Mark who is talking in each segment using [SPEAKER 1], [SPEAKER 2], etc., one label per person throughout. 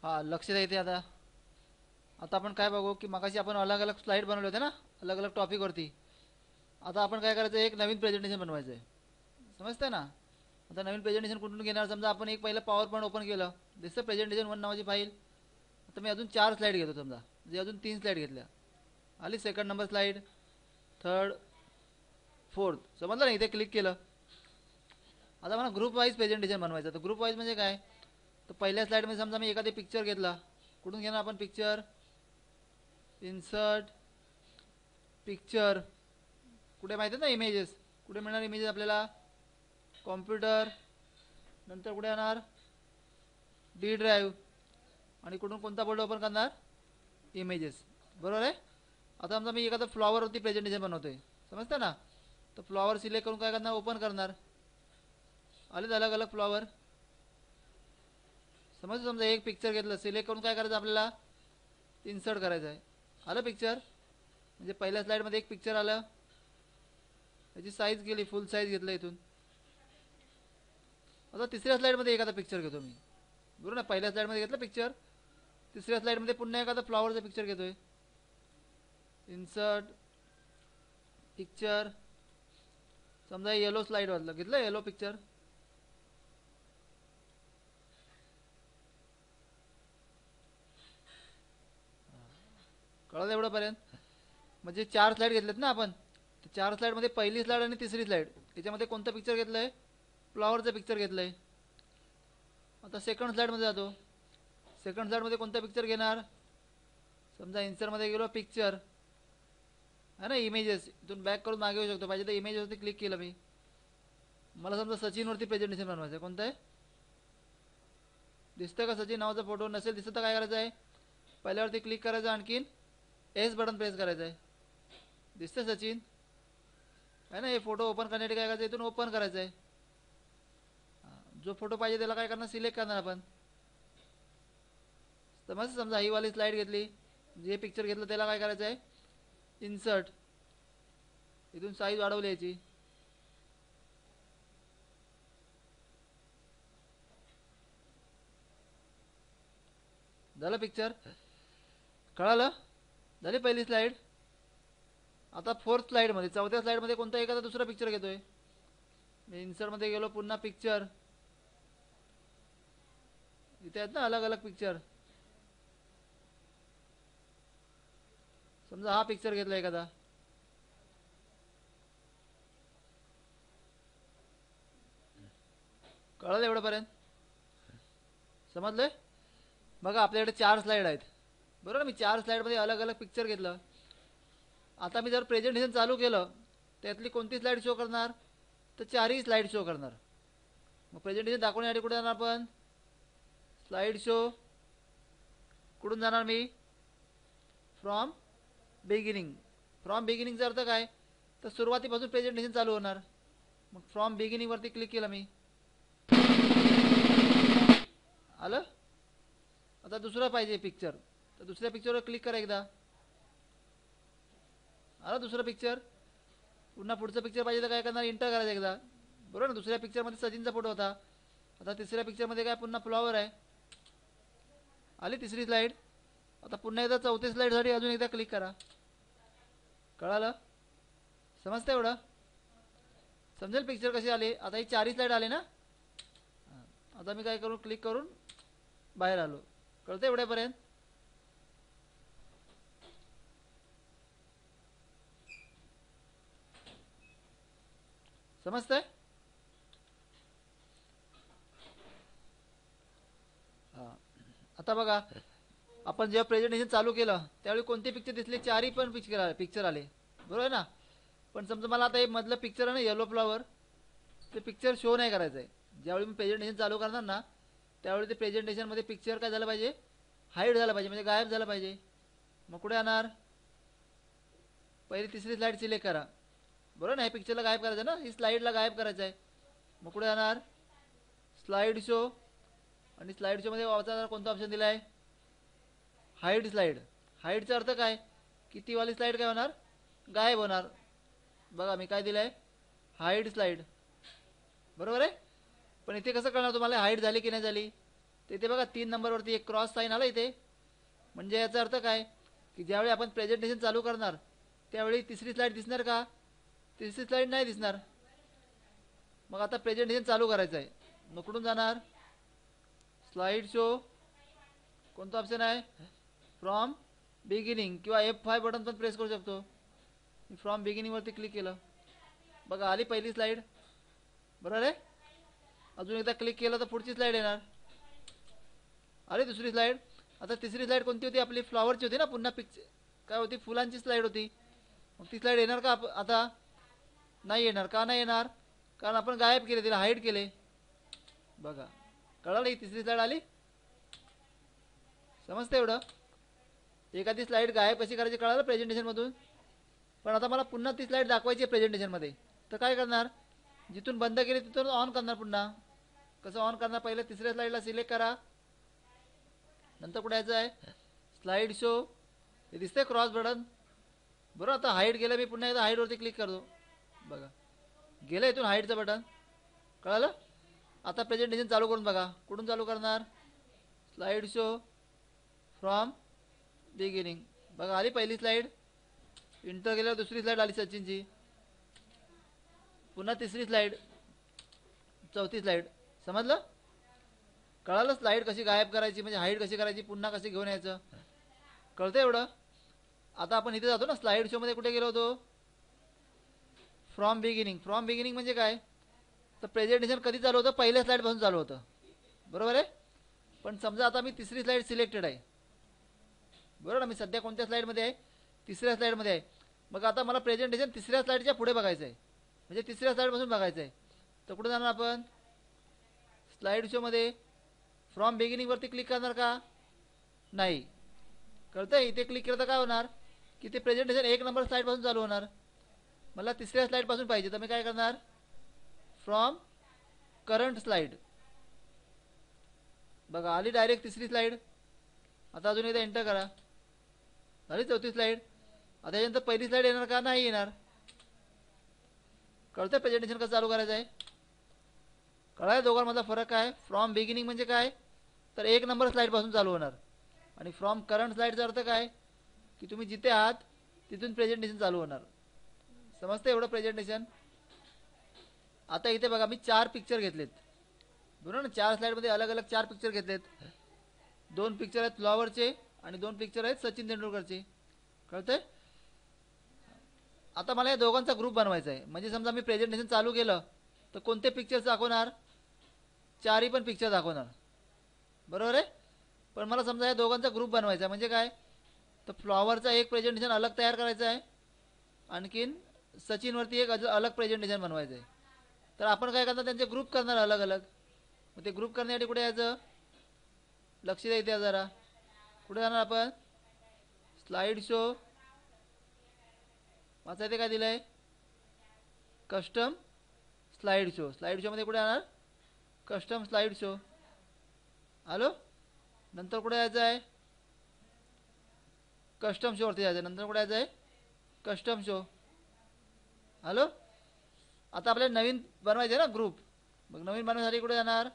[SPEAKER 1] हां लक्ष द्या इथे. आता आता आपण काय बघू की मगाशी आपण अलग अलग स्लाईड बनवले होते ना, अलग अलग टॉपिकवरती. आता आपण काय करायचं, एक नवीन प्रेझेंटेशन बनवायचं आहे. समजतंय ना. आता नवीन प्रेझेंटेशन कुठून घेणार, समजा आपण एक पहिलं पॉवर पॉईंट ओपन केलं, दिसतं प्रेझेंटेशन वन नावाची फाईल. आता मी अजून 4 स्लाईड घेतो समजा, म्हणजे अजून 3 स्लाईड घेतल्या. आली second number slide, third, fourth. समजलं ना. इथे क्लिक केलं. आता मला ग्रुप वाईज प्रेझेंटेशन बनवायचं. तर ग्रुप वाईज म्हणजे काय, तर पहिल्या स्लाईडमध्ये समजा मी एखादी पिक्चर घेतला. कुठून घेणार आपण पिक्चर, इन्सर्ट पिक्चर. कुठे माहिती आहे ना इमेजेस, कुठे मिळणार इमेजेस आपल्याला, कॉम्प्युटर. नंतर कुठे येणार, डी ड्राईव्ह. आणि कुठून कोणता फोल्डर ओपन करणार, इमेजेस. बरोबर आहे. आता समजा मी एखादा फ्लॉवरवरती प्रेझेंटेशन बनवतोय, समजतं ना. तर फ्लॉवर सिलेक्ट करून काय करणार, ओपन करणार. आलेच अलग अलग फ्लॉवर. समज समजा एक पिक्चर घेतलं, सिलेक्ट करून काय करायचं आपल्याला, इन्सर्ट करायचं आहे. आलं पिक्चर, म्हणजे पहिल्या स्लाईडमध्ये एक पिक्चर आलं. त्याची साईज गेली, फुल साईज घेतलं इथून. आता तिसऱ्या स्लाईडमध्ये एखादा पिक्चर घेतो मी, बरोबर ना. पहिल्या स्लाईडमध्ये घेतलं पिक्चर, तिसऱ्या स्लाईडमध्ये पुन्हा एखादा फ्लॉवरचा पिक्चर घेतोय. Insert picture. समजा येलो स्लाईडवरलं घेतलं, येलो पिक्चर. कळलं एवढंपर्यंत. म्हणजे 4 स्लाईड घेतलेत ना आपण. तर 4 स्लाईडमध्ये पहिली स्लाईड आणि तिसरी स्लाईड, याच्यामध्ये कोणतं पिक्चर घेतलं आहे, फ्लॉवरचं पिक्चर घेतलं आहे. आता सेकंड स्लाईडमध्ये जातो. सेकंड स्लाईडमध्ये कोणता पिक्चर घेणार, समजा इन्सर्टमध्ये गेलो, पिक्चर है ना, इमेजेस. इथून बॅक करून मागे येऊ शकतो, पाहिजे तर इमेजवरती क्लिक केलं मी. मला समजा सचिनवरती प्रेझेंटेशन बनवायचं आहे. कोणतं आहे, दिसतं का सचिन नावाचा फोटो, नसेल दिसत तर काय करायचं आहे, पहिल्यावरती क्लिक करायचं, आणखीन एस बटन प्रेस करायचं आहे. दिसतं सचिन आहे ना. हे फोटो ओपन करण्यासाठी काय करायचं, इथून ओपन करायचं आहे. जो फोटो पाहिजे त्याला काय करणार, सिलेक्ट करणार आपण. तर मग समजा ही वाली स्लाईड घेतली, जे पिक्चर घेतलं त्याला काय करायचं आहे, इन्सर्ट. इथून साईज वाढवली याची. झालं पिक्चर, कळालं. झाली पहिली स्लाईड. आता फोर्थ स्लाईडमध्ये, चौथ्या स्लाईडमध्ये कोणता एखादा दुसरा पिक्चर घेतोय मी. इन्सर्टमध्ये गेलो, पुन्हा पिक्चर. इथे आहेत ना अलग अलग पिक्चर. समजा हा पिक्चर घेतला एखादा, कळलं एवढंपर्यंत, समजलंय. बघा आपल्याकडे 4 स्लाईड आहेत, बरोबर. मी 4 स्लाईडमध्ये अलग अलग पिक्चर घेतलं. आता मी जर प्रेझेंटेशन चालू केलं, त्यातली कोणती स्लाईड शो करणार, तर 4ही स्लाईड शो करणार. मग प्रेझेंटेशन दाखवण्यासाठी कुठे जाणार आपण, स्लाईड शो. कुठून जाणार मी, फ्रॉम बिगिनिंग. फ्रॉम बिगिनिंगचा अर्थ काय, तर सुरुवातीपासून प्रेझेंटेशन चालू होणार. मग फ्रॉम बिगिनिंगवरती क्लिक केलं मी, आलं. आता दुसरा पाहिजे पिक्चर, तर दुसऱ्या पिक्चरवर क्लिक करा एकदा, आला दुसरा पिक्चर. पुन्हा पुढचा पिक्चर पाहिजे तर काय करणार, इंटर करायचं एकदा, बरोबर ना. दुसऱ्या पिक्चरमध्ये सचिनचा फोटो होता. आता तिसऱ्या पिक्चरमध्ये काय, पुन्हा फ्लॉवर आहे. आली तिसरी स्लाईड. आता पुन्हा एकदा चौथी स्लाईडसाठी अजून एकदा क्लिक करा. कळालं, समजतं एवढं, समजेल पिक्चर कशी आली. आता ही 4ही स्लाईड आली ना. आता मी काय करू, क्लिक करून बाहेर आलो. कळतं एवढ्यापर्यंत. समजतंय. हां आता बघा, आपण जेव्हा प्रेझेंटेशन चालू केलं त्यावेळी कोणते पिक्चर दिसले, 4ही पण पिक्चर आले, बरोबर आहे ना. पण समजा मला आता हे मधलं पिक्चर आहे ना, येलो फ्लॉवर, ते पिक्चर शो नाही करायचं आहे. ज्यावेळी मी प्रेझेंटेशन चालू करणार ना, त्यावेळी ते प्रेझेंटेशनमध्ये पिक्चर काय झालं पाहिजे, हाईड झालं पाहिजे, म्हणजे गायब झालं पाहिजे. मग कुठे येणार, पहिली तिसरी स्लाईड सिलेक्ट करा, बरोबर ना. हे पिक्चरला गायब करायचं ना, ही स्लाईडला गायब करायचं आहे. मग कुठे जाणार, स्लाईड शो. आणि स्लाईड शोमध्ये वाचा कोणता ऑप्शन दिला आहे, हाईड स्लाईड. हाईडचा अर्थ काय, की ती वाली स्लाईड काय होणार, गायब होणार. बघा मी काय दिलं आहे, हाईड स्लाईड, बरोबर आहे. पण इथे कसं कळणार तुम्हाला हाईड झाली की नाही झाली, तर इथे बघा 3 नंबरवरती एक क्रॉस साईन आलं इथे. म्हणजे याचा अर्थ काय की ज्यावेळी आपण प्रेझेंटेशन चालू करणार त्यावेळी तिसरी स्लाईड दिसणार का? तिसरी स्लाईड नाही दिसणार. मग आता प्रेझेंटेशन चालू करायचं आहे. मग कुठून जाणार? स्लाईड शो कोणता ऑप्शन आहे? फ्रॉम बिगिनिंग किंवा F5 बटन पण प्रेस करू शकतो. मी फ्रॉम बिगिनिंगवरती क्लिक केलं, बघा आली पहिली स्लाईड. बरोबर आहे. अजून एकदा क्लिक केलं तर पुढची स्लाईड येणार. आली दुसरी स्लाईड. आता तिसरी स्लाईड कोणती होती आपली? फ्लॉवरची होती ना. पुन्हा पिक्चर काय होती? फुलांची स्लाईड होती. मग ती स्लाईड येणार का आता? नाही येणार. का नाही येणार? कारण आपण गायब केले, तिला हाईड केले. बघा कळलं नाही? तिसरी स्लाईड आली. समजतं एवढं? एखादी स्लाईड गायब कशी करायची कळालं प्रेझेंटेशनमधून. पण आता मला पुन्हा ती स्लाईड दाखवायची आहे प्रेझेंटेशनमध्ये. तर काय करणार? जिथून बंद केली तिथून ऑन करणार पुन्हा. कसं ऑन करणार? पहिलं तिसऱ्या स्लाईडला सिलेक्ट करा. नंतर कुठे यायचं आहे? Slide show. हे दिसतंय क्रॉस बटन. बरोबर. आता हाईड केलं मी. पुन्हा एकदा हाईडवरती क्लिक करतो. बघा गेलं इथून हाईडचं बटन. कळालं? आता प्रेझेंटेशन चालू करून बघा. कुठून चालू करणार? Slide show from beginning. बघा आली पहिली स्लाईड. इंटर गेल्यावर दुसरी स्लाईड आली सचिनची. पुन्हा तिसरी स्लाईड, चौथी स्लाईड. समजलं? कळालं स्लाईड कशी गायब करायची, म्हणजे हाईड कशी करायची, पुन्हा कशी घेऊन यायचं. कळतं एवढं? आता आपण इथे जातो ना स्लाईड शोमध्ये. कुठे गेलो होतो? From beginning. फ्रॉम बिगिनिंग म्हणजे काय? तर प्रेझेंटेशन कधी चालू होतं? पहिल्या स्लाईडपासून चालू होतं. बरोबर आहे. पण समजा आता मी तिसरी स्लाईड सिलेक्टेड आहे. बरोबर ना. मी सध्या कोणत्या स्लाईडमध्ये आहे? तिसऱ्या स्लाईडमध्ये आहे. मग आता मला प्रेझेंटेशन तिसऱ्या स्लाईडच्या पुढे बघायचं आहे, म्हणजे तिसऱ्या स्लाईडपासून बघायचं आहे. तर कुठे जाणार आपण? स्लाईड शोमध्ये फ्रॉम बिगिनिंगवरती क्लिक करणार का? नाही. कळतं? इथे क्लिक केलं तर काय होणार की ते प्रेझेंटेशन 1 नंबर स्लाईडपासून चालू होणार. मला तिसऱ्या स्लाईडपासून पाहिजे. तर मी काय करणार? From current slide. बघा आली डायरेक्ट तिसरी स्लाईड. आता अजून एकदा एंटर करा. झाली चौथी स्लाईड. आता याच्यानंतर पहिली स्लाईड येणार का? नाही येणार. कळतं प्रेझेंटेशन कसं चालू करायचं आहे? कळाय दोघांमधला फरक काय? फ्रॉम बिगिनिंग म्हणजे काय? तर 1 नंबर स्लाईडपासून चालू होणार. आणि फ्रॉम करंट स्लाईडचा अर्थ काय? की तुम्ही जिथे आहात तिथून प्रेझेंटेशन चालू होणार. समजतं एवढं प्रेझेंटेशन? आता इथे बघा मी 4 पिक्चर घेतलेत. बरोबर ना. 4 स्लाईडमध्ये अलग अलग 4 पिक्चर घेतलेत. 2 पिक्चर आहेत फ्लॉवरचे आणि 2 पिक्चर आहेत सचिन तेंडुलकरचे. कळतंय? आता मला या दोघांचा ग्रुप बनवायचा आहे. म्हणजे समजा मी प्रेझेंटेशन चालू केलं तर कोणते पिक्चर्स दाखवणार? 4ही पण पिक्चर दाखवणार. बरोबर आहे. पण मला समजा या दोघांचा ग्रुप बनवायचा आहे. म्हणजे काय? तर फ्लॉवरचा एक प्रेझेंटेशन अलग तयार करायचं आहे, आणखीन सचिनवरती एक अलग प्रेझेंटेशन बनवायचं आहे. तर आपण काय करणार? त्यांचे ग्रुप करणार अलग अलग. मग ते ग्रुप करण्यासाठी कुठे यायचं? लक्ष द्या इथे जरा. कुठे जाणार आपण? Slide show. माझा इथे काय दिलं आहे? Custom slide show. स्लाईड शोमध्ये कुठे जाणार? Custom slide show. हॅलो. नंतर कुठे जायचं आहे? कस्टम शोवरती जायचं. नंतर कुठे जायचं आहे? Custom show. हॅलो. आता आपल्याला नवीन बनवायचं आहे ना ग्रुप. मग नवीन बनवण्यासाठी कुठे जाणार?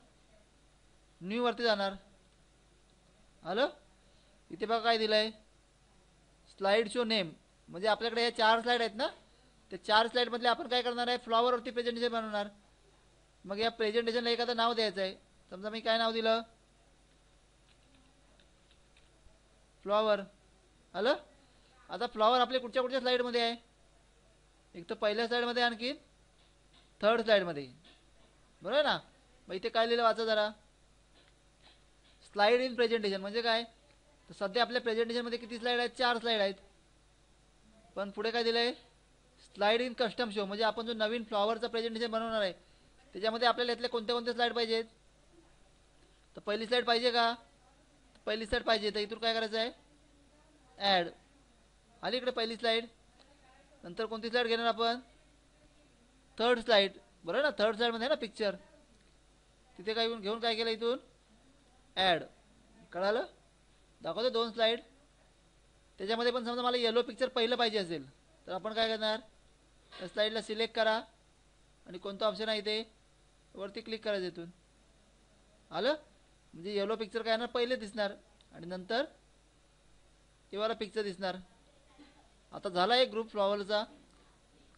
[SPEAKER 1] न्यूवरती जाणार. हॅलो. इथे बघा काय दिलं आहे? Slide show name. म्हणजे आपल्याकडे या 4 स्लाईड आहेत ना, त्या 4 स्लाईडमधले आपण काय करणार आहे? फ्लॉवरवरती प्रेझेंटेशन बनवणार. मग या प्रेझेंटेशनला एखादं नाव द्यायचं आहे. समजा मी काय नाव दिलं? फ्लॉवर. हॅलो. आता फ्लॉवर आपले कुठच्या कुठच्या स्लाईडमध्ये आहे? एक तर पहिल्या स्लाईडमध्ये, आणखी 3rd स्लाईडमध्ये. बरोबर ना. मग इथे काय लिहिलं वाचा जरा. स्लाईड इन प्रेझेंटेशन म्हणजे काय? तर सध्या आपल्या प्रेझेंटेशनमध्ये किती स्लाईड आहेत? 4 स्लाईड आहेत. पण पुढे काय दिलं आहे? Slide in custom show. म्हणजे आपण जो नवीन फ्लॉवरचं प्रेझेंटेशन बनवणार आहे त्याच्यामध्ये आपल्याला यातले कोणत्या कोणत्या स्लाईड पाहिजेत? तर पहिली स्लाईड पाहिजे का? पहिली स्लाईड पाहिजे. तर इथून काय करायचं आहे? ॲड. आली इकडे पहिली स्लाईड. नंतर कोणती स्लाईड घेणार आपण? 3rd slide. बरोबर ना. 3rd स्लाईडमध्ये आहे ना पिक्चर. तिथे काय घेऊन काय केलं? इथून ॲड. कळालं? दाखवतो 2 स्लाईड. त्याच्यामध्ये पण समजा मला येलो पिक्चर पहिलं पाहिजे असेल तर आपण काय करणार? त्या स्लाईडला सिलेक्ट करा आणि कोणता ऑप्शन आहे इथे वरती क्लिक करायचं इथून. आलं. म्हणजे येलो पिक्चर काय येणार पहिले दिसणार आणि नंतर हे वाला पिक्चर दिसणार. आता झाला एक ग्रुप फ्लॉवरचा.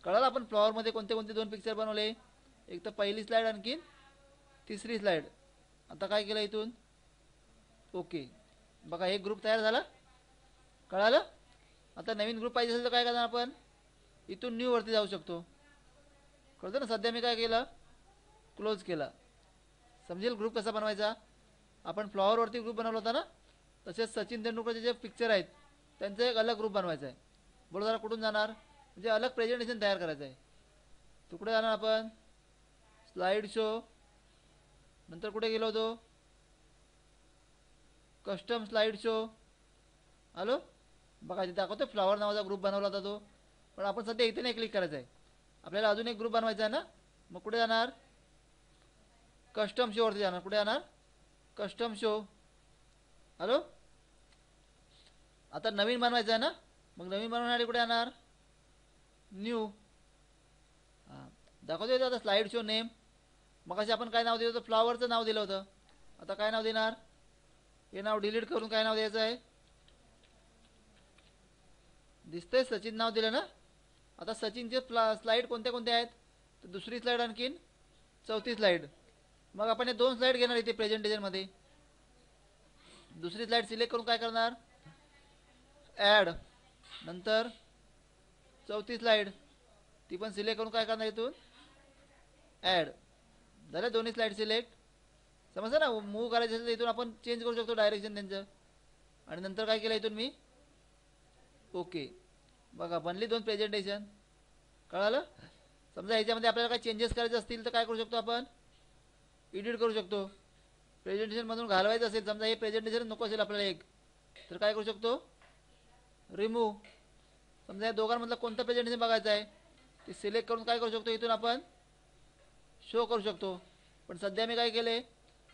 [SPEAKER 1] कळालं आपण फ्लॉवरमध्ये कोणते कोणते दोन पिक्चर बनवले. एक तर पहिली स्लाईड आणखीन तिसरी स्लाईड. आता काय केलं इथून ओके. बघा एक ग्रुप तयार झाला. कळालं. आता नवीन ग्रुप पाहिजे असेल तर काय करणार आपण इथून न्यू वरती जाऊ शकतो. कळतं ना. सध्या मी काय केलं क्लोज केला. समजेल ग्रुप कसा बनवायचा. आपण फ्लॉवरवरती ग्रुप बनवला होता ना तसेच सचिन तेंडुलकरचे जे पिक्चर आहेत त्यांचा एक अलग ग्रुप बनवायचा आहे. बरोबर. जरा कुठून जाणार म्हणजे अलग प्रेझेंटेशन तयार करायचं आहे. तो कुठे जाणार आपण स्लाईड शो. नंतर कुठे गेलो होतो कस्टम स्लाईड शो. हॅलो बघा तिथे दाखवतो फ्लॉवर नावाचा ग्रुप बनवला होता तो. पण आपण सध्या इथे नाही क्लिक करायचं आहे. आपल्याला अजून एक ग्रुप बनवायचा आहे ना. मग कुठे जाणार कस्टम शोवरती जाणार. कुठे जाणार कस्टम शो. हॅलो आता नवीन बनवायचं आहे ना. मग नवीन बनवणारे कुठे येणार न्यू. हां दाखवतो येतं आता स्लाईड शो नेम. मग असे आपण काय नाव दिलं होतं फ्लॉवरचं नाव दिलं होतं. आता काय नाव देणार हे नाव डिलीट करून काय नाव द्यायचं आहे दिसतंय सचिन नाव दिलं ना. आता सचिनचे स्लाईड कोणत्या कोणत्या आहेत तर दुसरी स्लाईड आणखीन चौथी स्लाईड. मग आपण हे दोन स्लाईड घेणार इथे प्रेझेंटेशनमध्ये. दुसरी स्लाईड सिलेक्ट करून काय करणार ॲड. नंतर चौथी स्लाईड ती पण सिलेक्ट करून काय करणार इथून ॲड. झालं दोन्ही स्लाईड सिलेक्ट. समजलं ना. मूव्ह करायचं असेल तर इथून आपण चेंज करू शकतो डायरेक्शन त्यांचं. आणि नंतर काय केलं इथून मी ओके. बघा बनली दोन प्रेझेंटेशन. कळालं. समजा ह्याच्यामध्ये आपल्याला काय चेंजेस करायचे असतील तर काय करू शकतो आपण एडिट करू शकतो. प्रेझेंटेशनमधून घालवायचं असेल समजा हे प्रेझेंटेशन नको असेल आपल्याला एक तर काय करू शकतो रिमूव्ह. समजा या दोघांमधलं कोणतं प्रेझेंटेशन बघायचं आहे ते सिलेक्ट करून काय करू शकतो इथून आपण शो करू शकतो. पण सध्या मी काय केले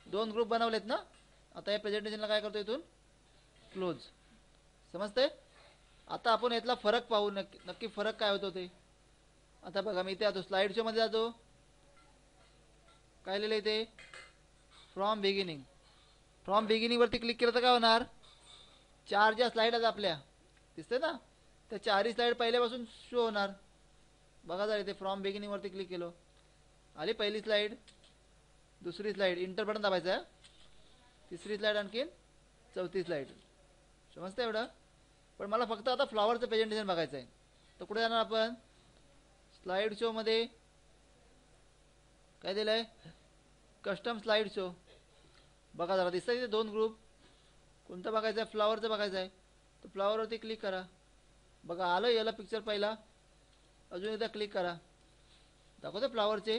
[SPEAKER 1] दोन ग्रुप बनवलेत ना. आता या प्रेझेंटेशनला काय करतो इथून क्लोज. समजतंय. आता आपण यातला फरक पाहू नक्की फरक काय होतो ते. आता बघा मी इथे जातो स्लाईड शोमध्ये जातो. काय लिहिलं इथे फ्रॉम बिगिनिंग. फ्रॉम बिगिनिंगवरती क्लिक केलं तर काय होणार चार ज्या स्लाईड आहेत आपल्या दिसते ना त्या चारही स्लाईड पहिल्यापासून शो होणार. बघा जर इथे फ्रॉम बिगिनिंगवरती क्लिक केलो आली पहिली स्लाईड दुसरी स्लाईड इंटर बटन दाबायचं आहे. तिसरी स्लाईड आणखीन चौथी स्लाईड. समजतं एवढं. पण मला फक्त आता फ्लॉवरचं प्रेझेंटेशन बघायचं आहे तर कुठे जाणार आपण स्लाईड शोमध्ये काय दिलं आहे कस्टम स्लाईड शो. बघा जरा दिसतं इथे दोन ग्रुप. कोणतं बघायचं आहे फ्लॉवरचं बघायचं आहे तर फ्लॉवरवरती क्लिक करा. बघा आलं याला पिक्चर पहिला. अजून एकदा क्लिक करा दाखवतो फ्लॉवरचे.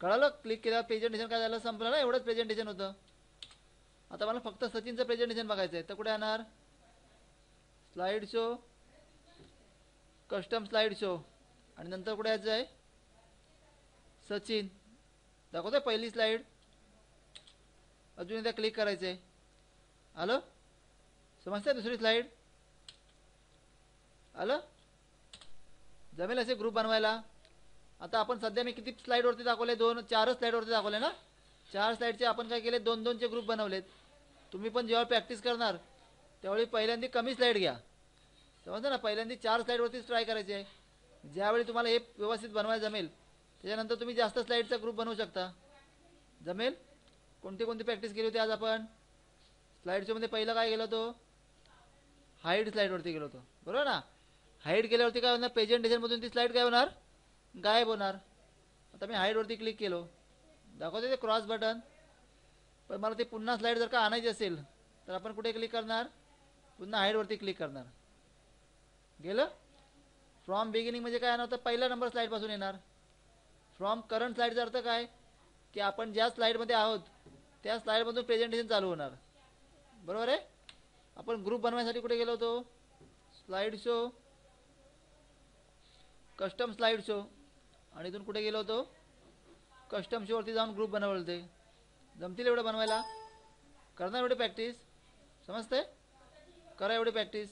[SPEAKER 1] कळालं. क्लिक केल्यावर प्रेझेंटेशन काय झालं संपलं ना. एवढंच प्रेझेंटेशन होतं. आता मला फक्त सचिनचं प्रेझेंटेशन बघायचं आहे तर कुठे येणार slide show custom slide show आणि नंतर कुठे यायचं आहे सचिन. दाखवतोय पहिली स्लाईड. अजून एकदा क्लिक करायचं आहे. आलं समजतंय दुसरी स्लाईड. आलं जमेल असे ग्रुप बनवायला. आता आपण सध्या मी किती स्लाईडवरती दाखवले चारच स्लाईडवरती दाखवले ना. चार स्लाईडचे आपण काय केले दोन दोनचे ग्रुप बनवलेत. तुम्ही पण जेव्हा प्रॅक्टिस करणार त्यावेळी पहिल्यांदा कमी स्लाईड घ्या. समजतं ना. पहिल्यांदा चार स्लाईडवरतीच ट्राय करायचे आहे. ज्यावेळी तुम्हाला हे व्यवस्थित बनवायला जमेल त्याच्यानंतर तुम्ही जास्त स्लाईडचा ग्रुप बनवू शकता. जमेल. कोणती कोणती प्रॅक्टिस केली होती आज आपण स्लाईड शोमध्ये. पहिलं काय गेलो होतो हाईड स्लाईडवरती गेलो होतो. बरोबर ना. हाईड केल्यावरती काय होणार प्रेझेंटेशनमधून ती स्लाईड काय होणार गायब होणार. आता मी हाईडवरती क्लिक केलो दाखवते ते क्रॉस बटन. पण मला ते पुन्हा स्लाईड जर का आणायची असेल तर आपण कुठे क्लिक करणार पुन्हा हाईडवरती क्लिक करणार. गेलं. फ्रॉम बिगिनिंग म्हणजे काय येणार तर पहिला नंबर स्लाईडपासून येणार. फ्रॉम करंट स्लाईडचा अर्थ काय की आपण ज्या स्लाईडमध्ये आहोत त्या स्लाईडमधून प्रेझेंटेशन चालू होणार. बरोबर आहे. आपण ग्रुप बनवायसाठी कुठे गेलो होतो slide show custom slide show आणि इथून कुठे गेलो होतो कस्टम शोवरती जाऊन ग्रुप बनवले होते. जमतील एवढं बनवायला. करणार एवढी प्रॅक्टिस. समजतंय. करा एवढी प्रॅक्टिस.